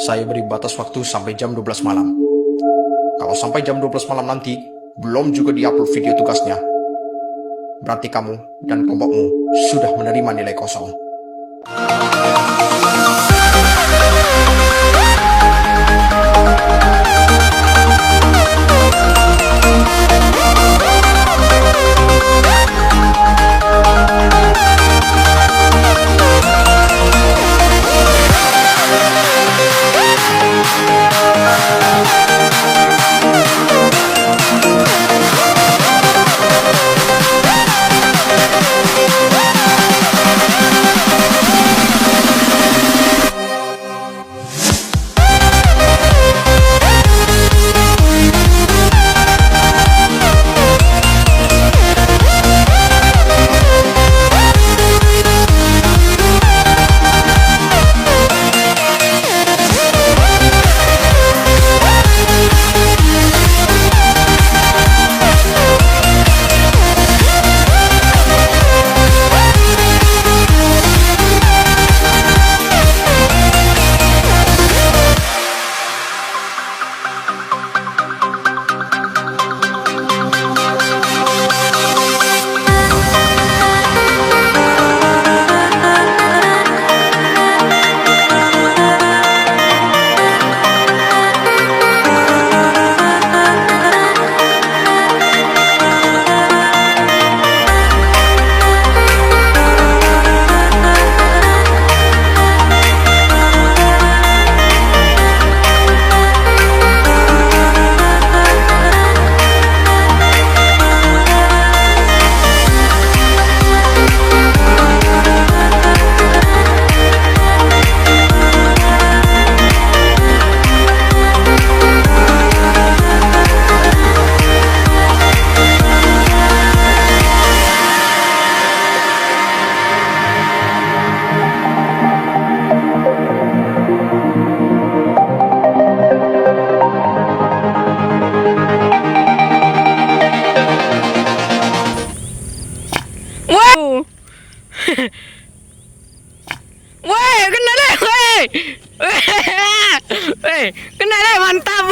Saya beri batas waktu sampai jam 12 malam. Kalau sampai jam 12 malam nanti, belum juga diupload video tugasnya, berarti kamu dan kelompokmu sudah menerima nilai kosong. Woi, kena deh, woi. Woi, kena deh, mantap.